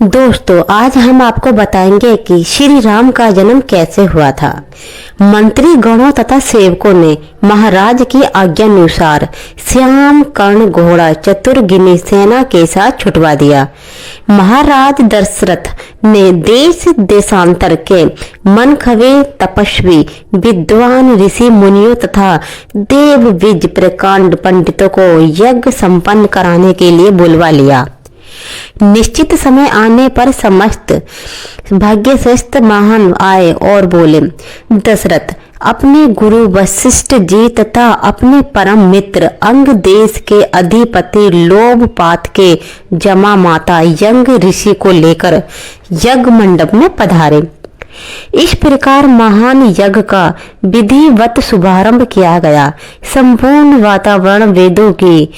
दोस्तों, आज हम आपको बताएंगे कि श्री राम का जन्म कैसे हुआ था। मंत्री गणों तथा सेवकों ने महाराज की आज्ञानुसार श्याम कर्ण घोड़ा चतुर्गिनी सेना के साथ छुटवा दिया। महाराज दशरथ ने देश देशांतर के मनखवे तपस्वी विद्वान ऋषि मुनियों तथा देव विज प्रकांड पंडितों को यज्ञ संपन्न कराने के लिए बुलवा लिया। निश्चित समय आने पर समस्त भाग्यश्रेष्ठ महान आए और बोले, दशरथ, अपने गुरु वशिष्ठ जी तथा अपने परम मित्र अंग देश के अधिपति लोभपात के जमा माता यंग ऋषि को लेकर यज्ञ मंडप में पधारे। इस प्रकार महान यज्ञ का विधिवत शुभारंभ किया गया। संपूर्ण वातावरण वेदों की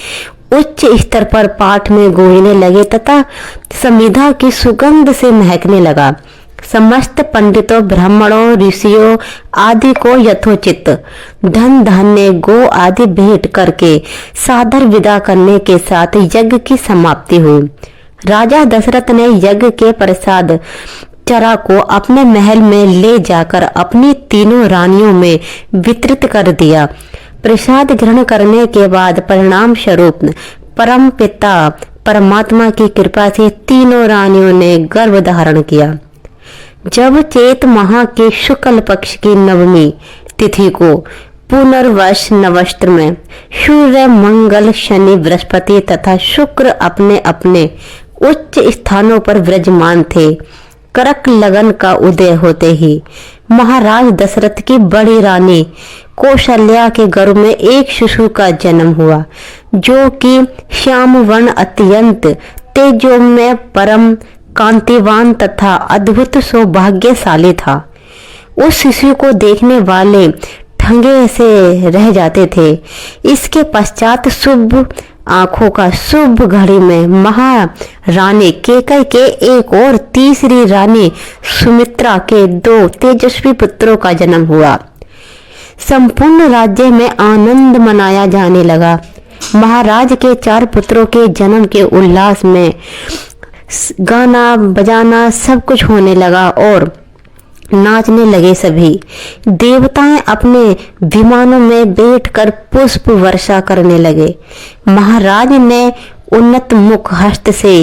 उच्च स्तर पर पाठ में गूंजने लगे तथा संविधा की सुगंध से महकने लगा। समस्त पंडितों, ब्राह्मणों, ऋषियों आदि को यथोचित धन धान्य गो आदि भेंट करके सादर विदा करने के साथ यज्ञ की समाप्ति हुई। राजा दशरथ ने यज्ञ के प्रसाद चरा को अपने महल में ले जाकर अपनी तीनों रानियों में वितरित कर दिया। प्रसाद ग्रहण करने के बाद परिणाम स्वरूप परम पिता परमात्मा की कृपा से तीनों रानियों ने गर्भ धारण किया। जब चैत माह के शुक्ल पक्ष की नवमी तिथि को पुनर्वस नवस्त्र में सूर्य, मंगल, शनि, बृहस्पति तथा शुक्र अपने अपने उच्च स्थानों पर विराजमान थे, करक लगन का उदय होते ही महाराज दशरथ की बड़ी रानी कौशल्या के गर्भ में एक शिशु का जन्म हुआ, जो कि श्याम वर्ण अत्यंत तेजोमय, परम कांतिवान तथा अद्भुत सौभाग्यशाली था। उस शिशु को देखने वाले ठंगे से रह जाते थे। इसके पश्चात शुभ आंखों का शुभ घड़ी में महारानी केकई के एक और तीसरी रानी सुमित्रा के दो तेजस्वी पुत्रों का जन्म हुआ। संपूर्ण राज्य में आनंद मनाया जाने लगा। महाराज के 4 पुत्रों के जन्म के उल्लास में गाना बजाना सब कुछ होने लगा और नाचने लगे। सभी देवताएं अपने विमानों में बैठकर पुष्प वर्षा करने लगे। महाराज ने उन्नत मुख हस्त से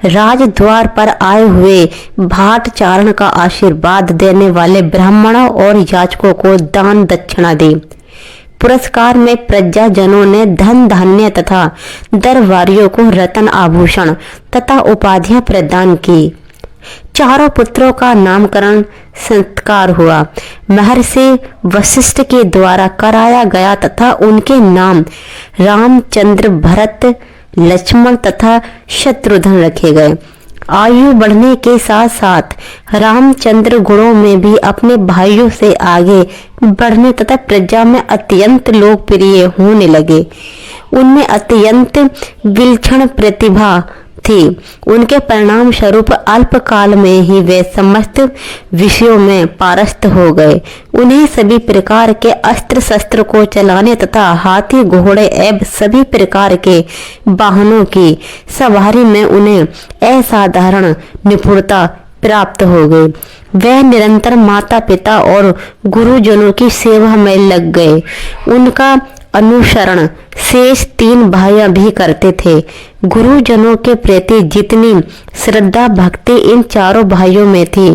राजद्वार पर आए हुए भाट चारण का आशीर्वाद देने वाले ब्राह्मणों और याचकों को दान दक्षिणा दी। पुरस्कार में प्रजाजनों ने धन धान्य तथा दरबारियों को रत्न आभूषण तथा उपाधियां प्रदान की। चारों पुत्रों का नामकरण संस्कार हुआ। महर्षि वशिष्ठ के द्वारा कराया गया तथा उनके नाम रामचंद्र, भरत, लक्ष्मण तथा शत्रुघ्न रखे गए। आयु बढ़ने के साथ साथ रामचंद्र गुणों में भी अपने भाइयों से आगे बढ़ने तथा प्रजा में अत्यंत लोकप्रिय होने लगे। उनमें अत्यंत विलक्षण प्रतिभा थी। उनके परिणाम स्वरूप अल्पकाल में ही वे समस्त विषयों में पारंगत हो गए। उन्हें सभी प्रकार के अस्त्र शस्त्र को चलाने तथा हाथी, घोड़े एवं सभी प्रकार के वाहनों की सवारी में उन्हें असाधारण निपुणता प्राप्त हो गई। वे निरंतर माता पिता और गुरुजनों की सेवा में लग गए। उनका अनुसरण शेष 3 भाइयां भी करते थे। गुरुजनों के प्रति जितनी श्रद्धा भक्ति इन चारों भाइयों में थी,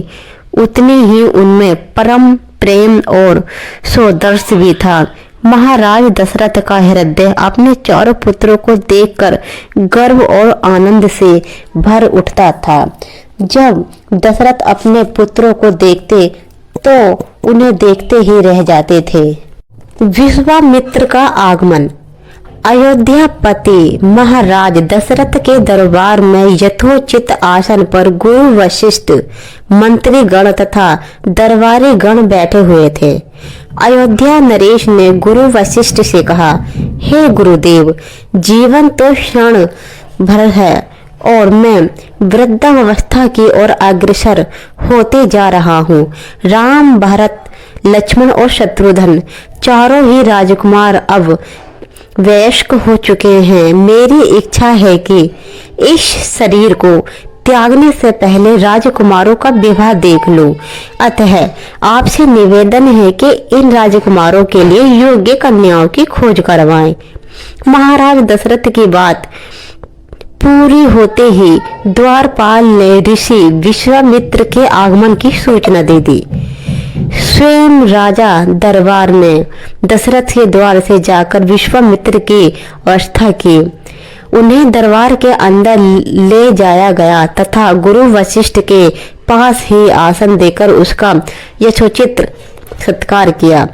उतनी ही उनमें परम प्रेम और सौदर्श भी था। महाराज दशरथ का हृदय अपने चारों पुत्रों को देखकर गर्व और आनंद से भर उठता था। जब दशरथ अपने पुत्रों को देखते तो उन्हें देखते ही रह जाते थे। विश्वामित्र का आगमन। अयोध्यापति महाराज दशरथ के दरबार में यथोचित आसन पर गुरु वशिष्ठ, मंत्री गण तथा दरबारी गण बैठे हुए थे। अयोध्या नरेश ने गुरु वशिष्ठ से कहा, हे गुरुदेव, जीवन तो क्षण भर है और मैं वृद्धावस्था की ओर अग्रसर होते जा रहा हूँ। राम, भरत, लक्ष्मण और शत्रुघ्न चारों ही राजकुमार अब वयस्क हो चुके हैं। मेरी इच्छा है कि इस शरीर को त्यागने से पहले राजकुमारों का विवाह देख लूं। अतः आपसे निवेदन है कि इन राजकुमारों के लिए योग्य कन्याओं की खोज करवाएं। महाराज दशरथ की बात पूरी होते ही द्वारपाल ने ऋषि विश्वामित्र के आगमन की सूचना दे दी। स्वयं राजा दरबार में दशरथ के द्वार से जाकर विश्वामित्र की अवस्था की। उन्हें दरबार के अंदर ले जाया गया तथा गुरु वशिष्ठ के पास ही आसन देकर उसका यथोचित सत्कार किया।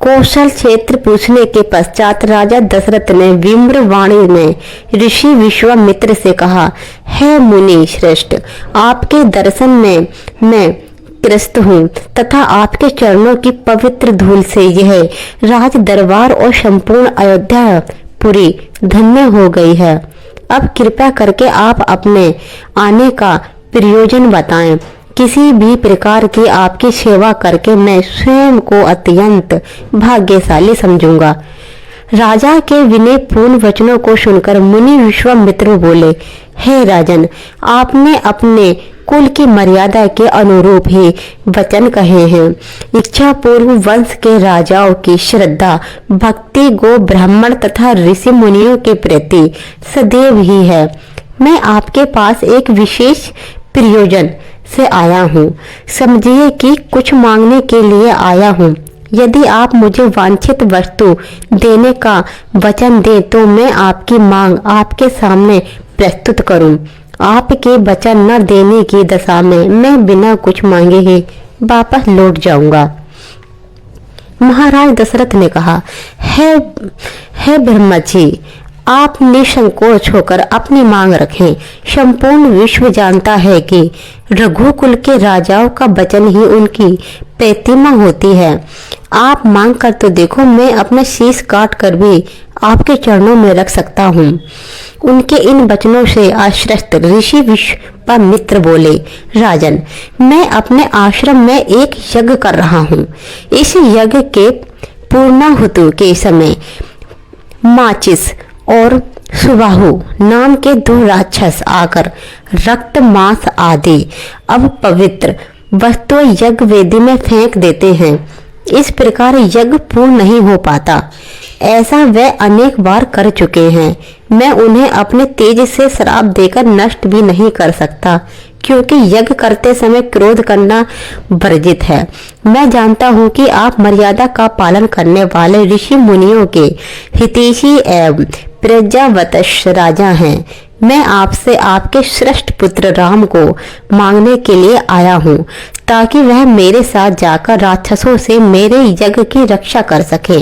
कौशल क्षेत्र पूछने के पश्चात राजा दशरथ ने विम्र वाणी में ऋषि विश्वामित्र से कहा, हे मुनि श्रेष्ठ, आपके दर्शन में मैं कृष्ण हूँ तथा आपके चरणों की पवित्र धूल से यह राज दरबार और संपूर्ण अयोध्या पुरी धन्य हो गई है। अब कृपया करके आप अपने आने का प्रयोजन बताएं। किसी भी प्रकार की आपकी सेवा करके मैं स्वयं को अत्यंत भाग्यशाली समझूंगा। राजा के विनयपूर्ण वचनों को सुनकर मुनि विश्वामित्र बोले, हे राजन, आपने अपने कुल की मर्यादा के अनुरूप ही वचन कहे हैं। इच्छा पूर्व वंश के राजाओं की श्रद्धा भक्ति गो ब्राह्मण तथा ऋषि मुनियों के प्रति सदैव ही है। मैं आपके पास एक विशेष प्रयोजन से आया हूँ। समझिए कि कुछ मांगने के लिए आया हूँ। यदि आप मुझे वांछित वस्तु देने का वचन दें तो मैं आपकी मांग आपके सामने प्रस्तुत करूं। आपके वचन न देने की दशा में मैं बिना कुछ मांगे ही वापस लौट जाऊंगा। महाराज दशरथ ने कहा, हे ब्रह्मा जी, आप निसंकोच होकर अपनी मांग रखें। संपूर्ण विश्व जानता है कि रघुकुल के राजाओं का वचन ही उनकी प्रतिमा होती है। आप मांग कर तो देखो, मैं अपना शीश काट कर भी आपके चरणों में रख सकता हूँ। उनके इन वचनों से आश्वस्त ऋषि विश्वामित्र बोले, राजन, मैं अपने आश्रम में एक यज्ञ कर रहा हूँ। इस यज्ञ के पूर्णाहुति के समय माचिस और सुबाहु नाम के 2 राक्षस आकर रक्त मांस आदि अब पवित्र वस्तु यज्ञ वेदी में फेंक देते हैं। इस प्रकार यज्ञ पूर्ण नहीं हो पाता। ऐसा वे अनेक बार कर चुके हैं। मैं उन्हें अपने तेज से श्राप देकर नष्ट भी नहीं कर सकता, क्योंकि यज्ञ करते समय क्रोध करना वर्जित है। मैं जानता हूँ कि आप मर्यादा का पालन करने वाले ऋषि मुनियों के हितैषी एवं प्रजावत्स राजा हैं। मैं आपसे आपके श्रेष्ठ पुत्र राम को मांगने के लिए आया हूँ, ताकि वह मेरे साथ जाकर राक्षसों से मेरे यज्ञ की रक्षा कर सके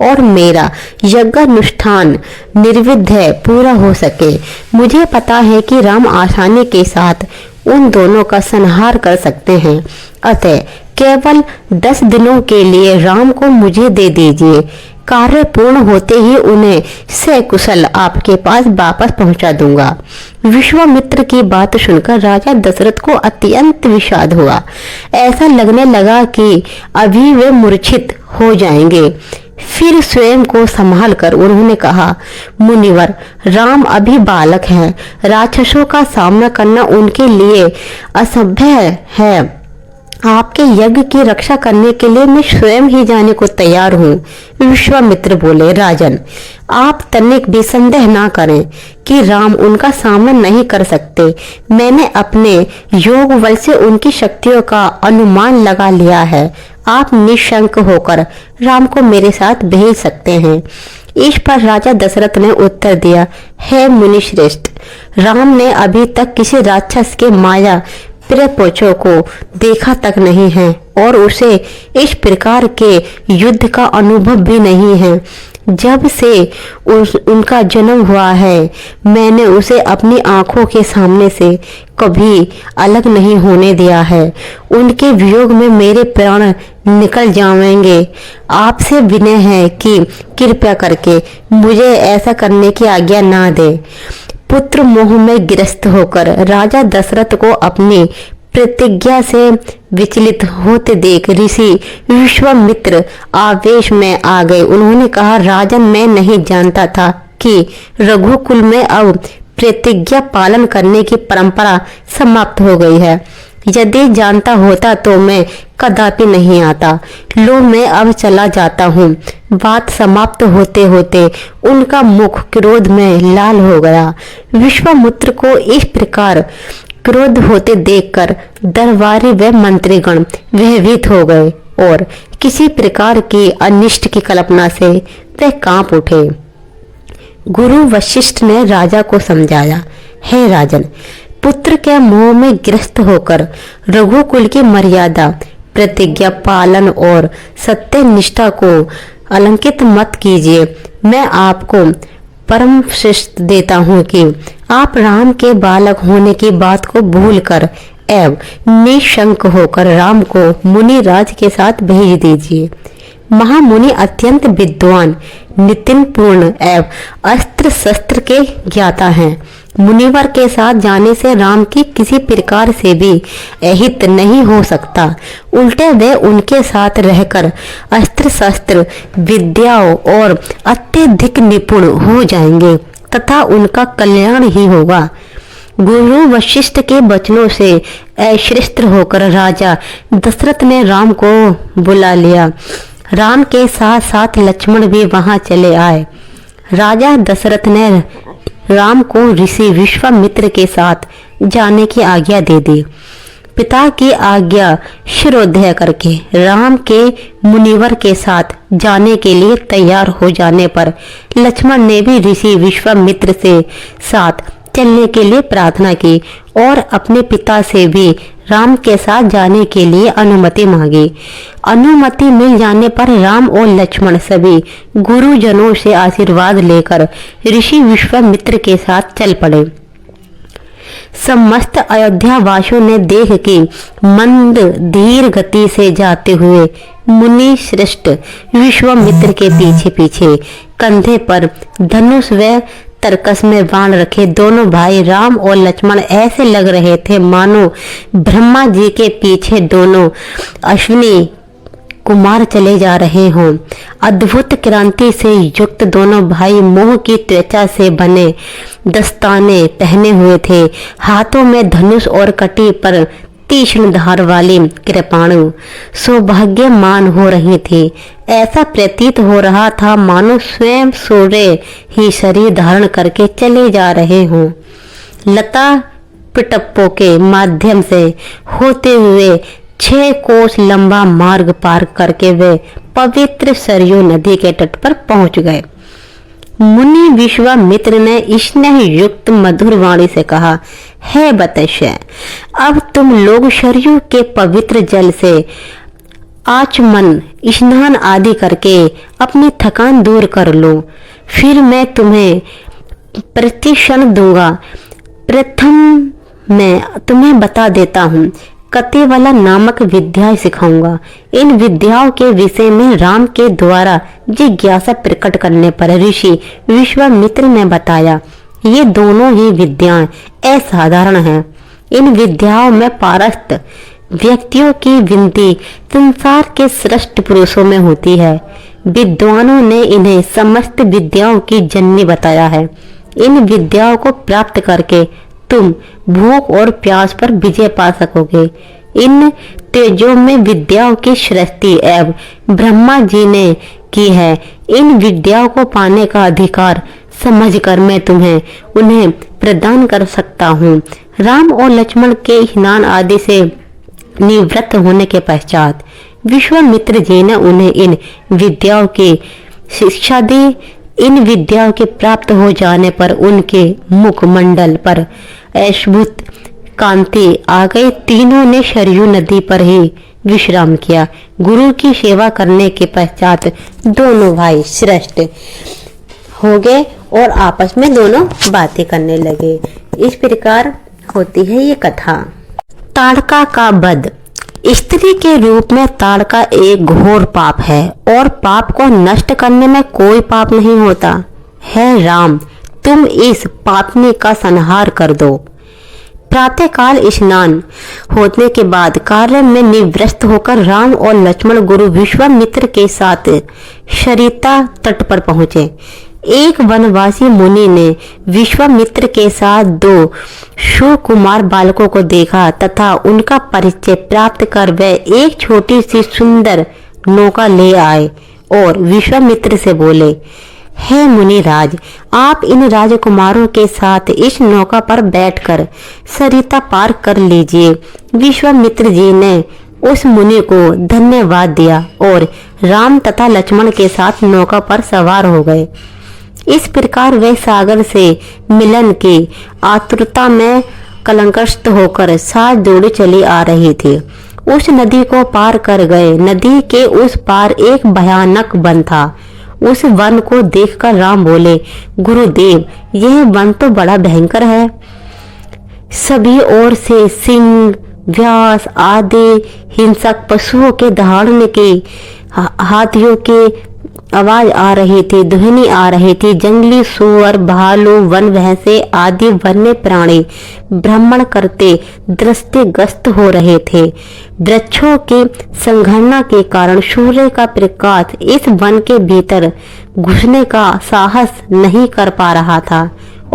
और मेरा यज्ञानुष्ठान निर्विघ्न पूरा हो सके। मुझे पता है कि राम आसानी के साथ उन दोनों का संहार कर सकते हैं। अतः केवल 10 दिनों के लिए राम को मुझे दे दीजिए। कार्य पूर्ण होते ही उन्हें सकुशल आपके पास वापस पहुंचा दूंगा। विश्वामित्र की बात सुनकर राजा दशरथ को अत्यंत विषाद हुआ। ऐसा लगने लगा कि अभी वे मूर्छित हो जाएंगे। फिर स्वयं को संभाल कर उन्होंने कहा, मुनिवर, राम अभी बालक हैं। राक्षसों का सामना करना उनके लिए असंभव है। आपके यज्ञ की रक्षा करने के लिए मैं स्वयं ही जाने को तैयार हूँ। विश्वामित्र बोले, राजन, आप तनिक भी संदेह ना करें कि राम उनका सामना नहीं कर सकते। मैंने अपने योग बल से उनकी शक्तियों का अनुमान लगा लिया है। आप निशंक होकर राम को मेरे साथ भेज सकते हैं। इस पर राजा दशरथ ने उत्तर दिया, हे मुनिश्रेष्ठ, राम ने अभी तक किसी राक्षस के माया प्रपोचों को देखा तक नहीं है और उसे इस प्रकार के युद्ध का अनुभव भी नहीं है। जब से उनका जन्म हुआ है, मैंने उसे अपनी आंखों के सामने से कभी अलग नहीं होने दिया है। उनके वियोग में मेरे प्राण निकल जाएंगे। आपसे विनय है कि कृपया करके मुझे ऐसा करने की आज्ञा ना दे। पुत्र मोह में गिरस्त होकर राजा दशरथ को अपनी प्रतिज्ञा से विचलित होते देख ऋषि विश्वामित्र आवेश में आ गए। उन्होंने कहा, राजन, मैं नहीं जानता था कि रघुकुल में अब प्रतिज्ञा पालन करने की परंपरा समाप्त हो गई है। यदि जानता होता तो मैं कदापि नहीं आता। लो मैं अब चला जाता हूँ। बात समाप्त होते होते उनका मुख क्रोध में लाल हो गया। विश्वामित्र को इस प्रकार क्रोध होते देखकर दरबारी व मंत्रीगण भयभीत हो गए और किसी प्रकार की अनिष्ट की कल्पना से वे कांप उठे। गुरु वशिष्ठ ने राजा को समझाया, हे राजन, पुत्र के मोह में ग्रस्त होकर रघुकुल की मर्यादा, प्रतिज्ञा पालन और सत्य निष्ठा को अलंकित मत कीजिए। मैं आपको परम श्रेष्ठ देता हूँ कि आप राम के बालक होने की बात को भूलकर एवं निशंक होकर राम को मुनि राज के साथ भेज दीजिए। महामुनि अत्यंत विद्वान, नितिन पूर्ण एवं अस्त्र शस्त्र के ज्ञाता हैं। मुनिवर के साथ जाने से राम की किसी प्रकार से भी अहित नहीं हो सकता। उल्टे वे उनके साथ रहकर अस्त्र शस्त्र विद्याओं और अत्यधिक निपुण हो जाएंगे तथा उनका कल्याण ही होगा। गुरु वशिष्ठ के वचनों से ऐश्वर्य होकर राजा दशरथ ने राम को बुला लिया। राम के साथ साथ लक्ष्मण भी वहां चले आए। राजा दशरथ ने राम को ऋषि विश्वामित्र के साथ जाने की आज्ञा दे दी। पिता की आज्ञा शिरोधार्य करके राम के मुनिवर के साथ जाने के लिए तैयार हो जाने पर लक्ष्मण ने भी ऋषि विश्वामित्र से साथ चलने के लिए प्रार्थना की और अपने पिता से भी राम के साथ जाने के लिए अनुमति मांगी। अनुमति मिल जाने पर राम और लक्ष्मण सभी गुरुजनों से आशीर्वाद लेकर ऋषि विश्वामित्र के साथ चल पड़े। समस्त अयोध्या वासियों ने देख कि मंद धीर गति से जाते हुए मुनि श्रेष्ठ विश्वामित्र के पीछे पीछे कंधे पर धनुष व तरकस में बाण रखे दोनों भाई राम और लक्ष्मण ऐसे लग रहे थे मानो ब्रह्मा जी के पीछे दोनों अश्विनी कुमार चले जा रहे हों। अद्भुत क्रांति से युक्त दोनों भाई मोह की त्वचा से बने दस्ताने पहने हुए थे। हाथों में धनुष और कटी पर तीक्ष्ण धार वाली कृपाणु सौभाग्यमान हो रही थी। ऐसा प्रतीत हो रहा था मानो स्वयं सूर्य ही शरीर धारण करके चले जा रहे हों। लता पिटप्पों के माध्यम से होते हुए 6 कोस लंबा मार्ग पार करके वे पवित्र सरयू नदी के तट पर पहुंच गए। मुनि विश्वामित्र ने स्नेह युक्त मधुर वाणी से कहा, हे बतस्य, अब तुम लोग सरयू के पवित्र जल से आचमन स्नान आदि करके अपनी थकान दूर कर लो। फिर मैं तुम्हें प्रतिक्षण दूंगा। प्रथम मैं तुम्हें बता देता हूँ, कतिवला नामक विद्या सिखाऊंगा। इन विद्याओं के विषय में राम के द्वारा जिज्ञासा प्रकट करने पर ऋषि विश्वामित्र ने बताया, ये दोनों ही विद्याएं असाधारण हैं। इन विद्याओं में पारस्त व्यक्तियों की गिनती संसार के श्रेष्ठ पुरुषों में होती है। विद्वानों ने इन्हें समस्त विद्याओं की जननी बताया है। इन विद्याओं को प्राप्त करके तुम भूख और प्यास पर विजय पा सकोगे। इन तेजों में विद्याओं की सृष्टि एवं ब्रह्मा जी ने की है। इन विद्याओं को पाने का अधिकार समझकर मैं तुम्हें उन्हें प्रदान कर सकता हूँ। राम और लक्ष्मण के स्नान आदि से निवृत्त होने के पश्चात विश्वामित्र जी ने उन्हें इन विद्याओं की शिक्षा दी। इन विद्याओं के प्राप्त हो जाने पर उनके मुखमंडल पर अद्भुत कांति आ गई। तीनों ने सरयू नदी पर ही विश्राम किया। गुरु की सेवा करने के पश्चात दोनों भाई श्रेष्ठ हो गए और आपस में दोनों बातें करने लगे। इस प्रकार होती है ये कथा। ताड़का का वध। स्त्री के रूप में ताड़का एक घोर पाप है और पाप को नष्ट करने में कोई पाप नहीं होता। हे राम, तुम इस पापनी का संहार कर दो। प्रातःकाल स्नान होने के बाद कार्य में निवृत्त होकर राम और लक्ष्मण गुरु विश्वामित्र के साथ सरिता तट पर पहुंचे। एक वनवासी मुनि ने विश्वामित्र के साथ 2 सुकुमार बालकों को देखा तथा उनका परिचय प्राप्त कर वे एक छोटी सी सुंदर नौका ले आए और विश्वामित्र से बोले, हे मुनिराज, आप इन राजकुमारों के साथ इस नौका पर बैठकर सरिता पार कर लीजिए। विश्वामित्र जी ने उस मुनि को धन्यवाद दिया और राम तथा लक्ष्मण के साथ नौका पर सवार हो गए। इस प्रकार वे सागर से मिलन की आतुरता में कलंकस्त होकर साथ दौड़ी चली आ रही थी। उस नदी को पार कर गए। नदी के उस पार एक भयानक वन था। उस वन को देखकर राम बोले, गुरुदेव, यह वन तो बड़ा भयंकर है। सभी ओर से सिंह, व्यास आदि हिंसक पशुओं के दहाड़ने की, हाथियों की आवाज आ रही थी, ध्वनि आ रही थी। जंगली सुअर, भालू, वन भैंसे आदि वन्य प्राणी भ्रमण करते दृष्टिग्रस्त हो रहे थे। वृक्षों की संघटना के कारण सूर्य का प्रकाश इस वन के भीतर घुसने का साहस नहीं कर पा रहा था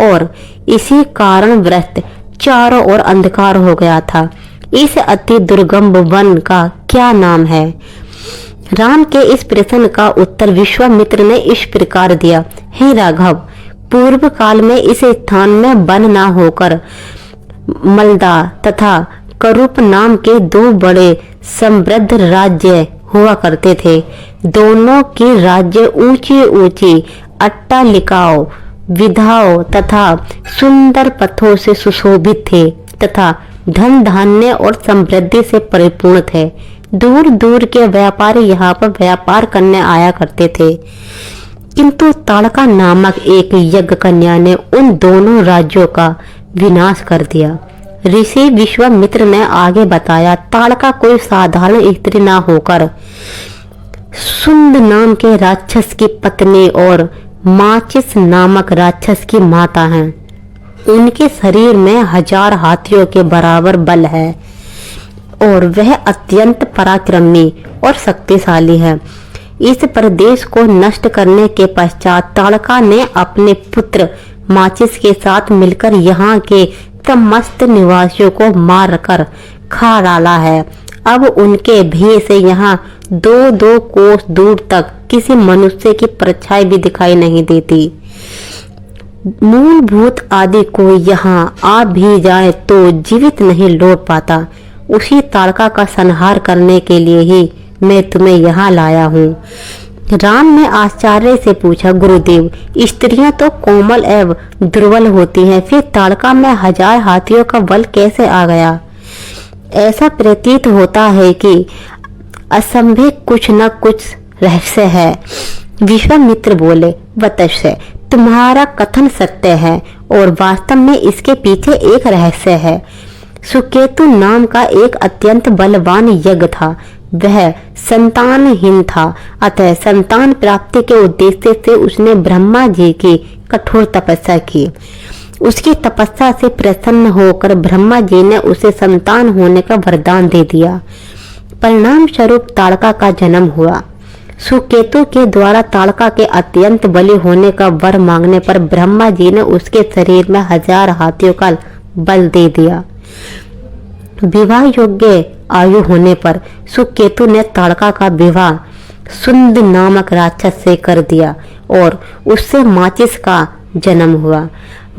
और इसी कारण वृत्त चारों ओर अंधकार हो गया था। इस अति दुर्गम वन का क्या नाम है? राम के इस प्रश्न का उत्तर विश्वामित्र ने इस प्रकार दिया, हे राघव, पूर्व काल में इस स्थान में वन न होकर मलदा तथा करूप नाम के 2 बड़े समृद्ध राज्य हुआ करते थे। दोनों के राज्य ऊंची ऊंची अट्टालिकाओं, विधाओं तथा सुंदर पथों से सुशोभित थे तथा धन धान्य और समृद्धि से परिपूर्ण थे। दूर दूर के व्यापारी यहाँ पर व्यापार करने आया करते थे। किंतु ताड़का नामक एक यज्ञ कन्या ने उन दोनों राज्यों का विनाश कर दिया। ऋषि विश्वामित्र ने आगे बताया, ताड़का कोई साधारण स्त्री ना होकर सुंद नाम के राक्षस की पत्नी और माचिस नामक राक्षस की माता है। उनके शरीर में 1000 हाथियों के बराबर बल है और वह अत्यंत पराक्रमी और शक्तिशाली है। इस प्रदेश को नष्ट करने के पश्चात ताड़का ने अपने पुत्र माचिस के साथ मिलकर यहाँ के समस्त निवासियों को मारकर खा डाला है। अब उनके भय से यहाँ 2-2 कोस दूर तक किसी मनुष्य की परछाई भी दिखाई नहीं देती। मूलभूत आदि को यहाँ आ भी जाए तो जीवित नहीं लौट पाता। उसी ताड़का का संहार करने के लिए ही मैं तुम्हें यहाँ लाया हूँ। राम ने आश्चर्य से पूछा, गुरुदेव, स्त्रियां तो कोमल एवं दुर्बल होती हैं, फिर ताड़का में 1000 हाथियों का बल कैसे आ गया? ऐसा प्रतीत होता है कि असंभव कुछ न कुछ रहस्य है। विश्वामित्र बोले, वत्स्य, तुम्हारा कथन सत्य है और वास्तव में इसके पीछे एक रहस्य है। सुकेतु नाम का एक अत्यंत बलवान यज्ञ था। वह संतानहीन था, अतः संतान प्राप्ति के उद्देश्य से उसने ब्रह्मा जी की कठोर तपस्या की। उसकी तपस्या से प्रसन्न होकर ब्रह्मा जी ने उसे संतान होने का वरदान दे दिया। परिणाम स्वरूप ताड़का का जन्म हुआ। सुकेतु के द्वारा ताड़का के अत्यंत बली होने का वर मांगने पर ब्रह्मा जी ने उसके शरीर में 1000 हाथियों का बल दे दिया। विवाह योग्य आयु होने पर सुकेतु ने ताड़का का विवाह सुंद नामक राक्षस से कर दिया और उससे माचिस का जन्म हुआ।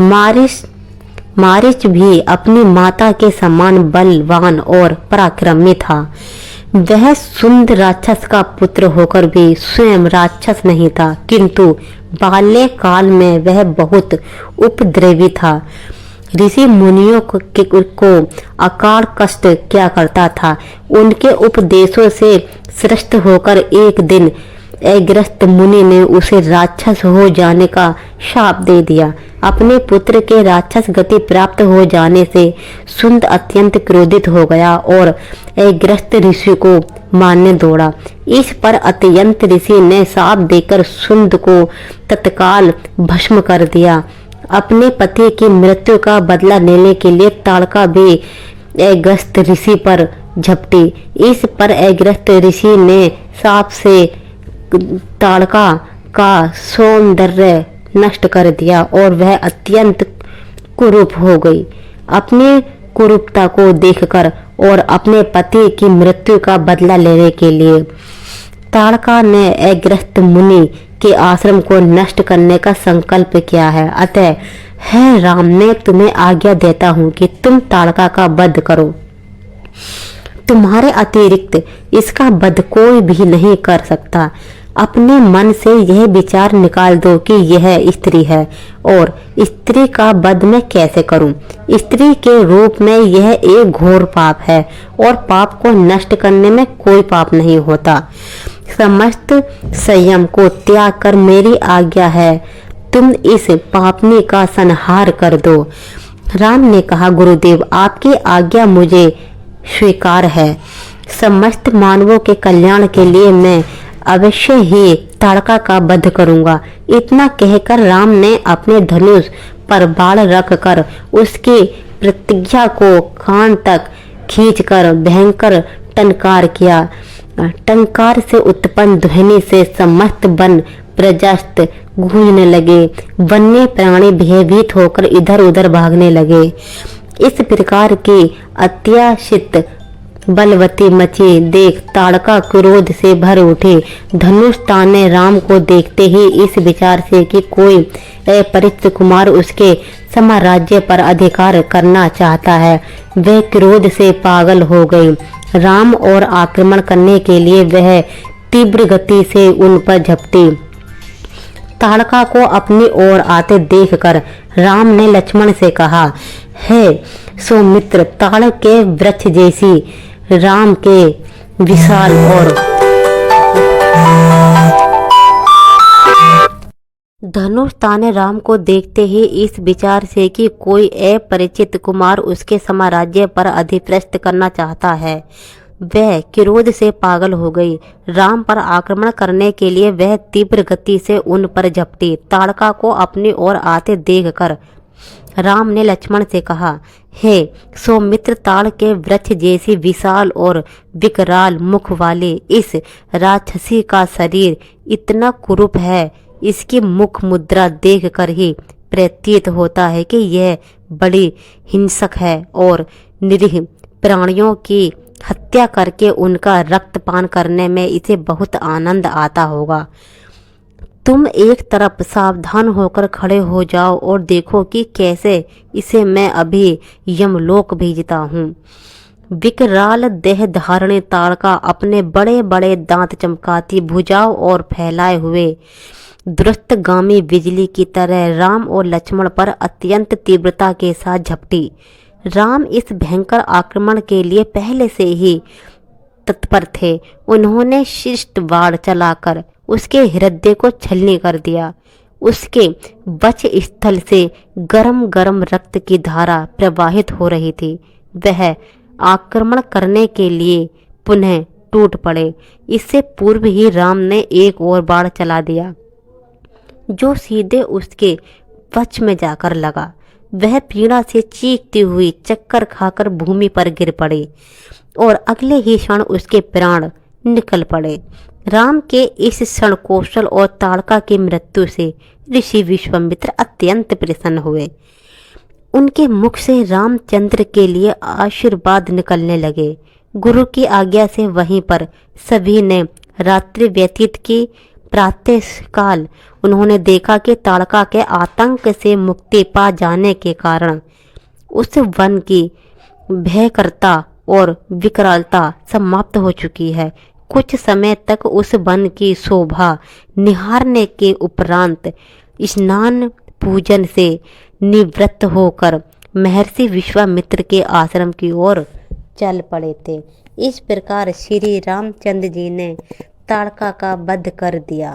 मारिच भी अपनी माता के समान बलवान और पराक्रमी था। वह सुंद राक्षस का पुत्र होकर भी स्वयं राक्षस नहीं था, किंतु बाल्य काल में वह बहुत उपद्रवी था। ऋषि मुनियों को अकाल कष्ट क्या करता था। उनके उपदेशों से श्रस्त होकर एक दिन अग्रस्त मुनि ने उसे राक्षस हो जाने का शाप दे दिया। अपने पुत्र के राक्षस गति प्राप्त हो जाने से सुंद अत्यंत क्रोधित हो गया और अग्रस्त ऋषि को मारने दौड़ा। इस पर अत्यंत ऋषि ने शाप देकर सुंद को तत्काल भस्म कर दिया। अपने पति की मृत्यु का बदला लेने के लिए ताड़का भी अगस्त ऋषि पर झपटी। इस पर अगस्त ऋषि ने शाप से ताड़का का सौंदर्य नष्ट कर दिया और वह अत्यंत कुरूप हो गई। अपनी कुरूपता को देखकर और अपने पति की मृत्यु का बदला लेने के लिए ताड़का ने अगस्त्य मुनि के आश्रम को नष्ट करने का संकल्प किया है। अतः हे राम, मैं तुम्हें आज्ञा देता हूँ कि तुम ताड़का का वध करो। तुम्हारे अतिरिक्त इसका वध कोई भी नहीं कर सकता। अपने मन से यह विचार निकाल दो कि यह स्त्री है और स्त्री का वध मैं कैसे करूं। स्त्री के रूप में यह एक घोर पाप है और पाप को नष्ट करने में कोई पाप नहीं होता। समस्त संयम को त्याग कर मेरी आज्ञा है, तुम इस पापनी का संहार कर दो। राम ने कहा, गुरुदेव, आपकी आज्ञा मुझे स्वीकार है। समस्त मानवों के कल्याण के लिए मैं अवश्य ही ताड़का का वध करूंगा। इतना कहकर राम ने अपने धनुष पर बाण रखकर उसकी प्रतिज्ञा को कान तक खींचकर भयंकर टंकार किया। टंकार से उत्पन्न ध्वनि से समस्त वन प्रजस्त गूंजने लगे। वन्य प्राणी भयभीत होकर इधर उधर भागने लगे। इस प्रकार की अत्याशित बलवती मची देख ताड़का क्रोध से भर उठे। धनुष ताने राम को देखते ही इस विचार से कि कोई अपरिचित कुमार उसके साम्राज्य पर अधिकार करना चाहता है, वह क्रोध से पागल हो गई। राम और आक्रमण करने के लिए वह तीव्र गति से उन पर झपटी। ताड़का को अपनी ओर आते देखकर राम ने लक्ष्मण से कहा, हे सौमित्र, ताड़ के वृक्ष जैसी राम के विशाल और धनुष ताने राम को देखते ही इस विचार से कि कोई अपरिचित कुमार उसके साम्राज्य पर अधिपति करना चाहता है, वह क्रोध से पागल हो गई। राम पर आक्रमण करने के लिए वह तीव्र गति से उन पर झपटी। ताड़का को अपनी ओर आते देखकर राम ने लक्ष्मण से कहा, हे सौमित्र, ताड़ के वृक्ष जैसी विशाल और विकराल मुख वाले इस राक्षसी का शरीर इतना कुरूप है, इसकी मुख मुद्रा देखकर ही प्रतीत होता है कि यह बड़ी हिंसक है और निरीह प्राणियों की हत्या करके उनका रक्तपान करने में इसे बहुत आनंद आता होगा। तुम एक तरफ सावधान होकर खड़े हो जाओ और देखो कि कैसे इसे मैं अभी यमलोक भेजता हूँ। विकराल देह धारणी ताड़का अपने बड़े बड़े दांत चमकाती भुजाओं और फैलाए हुए द्रुतगामी बिजली की तरह राम और लक्ष्मण पर अत्यंत तीव्रता के साथ झपटी। राम इस भयंकर आक्रमण के लिए पहले से ही तत्पर थे। उन्होंने शिष्ट बाण चलाकर उसके हृदय को छलनी कर दिया। उसके वक्ष स्थल से गरम गरम रक्त की धारा प्रवाहित हो रही थी। वह आक्रमण करने के लिए पुनः टूट पड़े। इससे पूर्व ही राम ने एक और बाण चला दिया जो सीधे उसके वक्ष में जाकर लगा। वह पीड़ा से चीखती हुई चक्कर खाकर भूमि पर गिर पड़ी और अगले ही क्षण उसके प्राण निकल पड़े। राम के इस क्षण कौशल और ताड़का की मृत्यु से ऋषि विश्वामित्र अत्यंत प्रसन्न हुए। उनके मुख से रामचंद्र के लिए आशीर्वाद निकलने लगे। गुरु की आज्ञा से वहीं पर सभी ने रात्रि व्यतीत की। प्रातः काल उन्होंने देखा कि ताड़का के आतंक से मुक्ति पा जाने के कारण उस वन की भयकरता और विकरालता समाप्त हो चुकी है। कुछ समय तक उस वन की शोभा निहारने के उपरांत स्नान पूजन से निवृत्त होकर महर्षि विश्वामित्र के आश्रम की ओर चल पड़े थे। इस प्रकार श्री रामचंद्र जी ने ताड़का का वध कर दिया।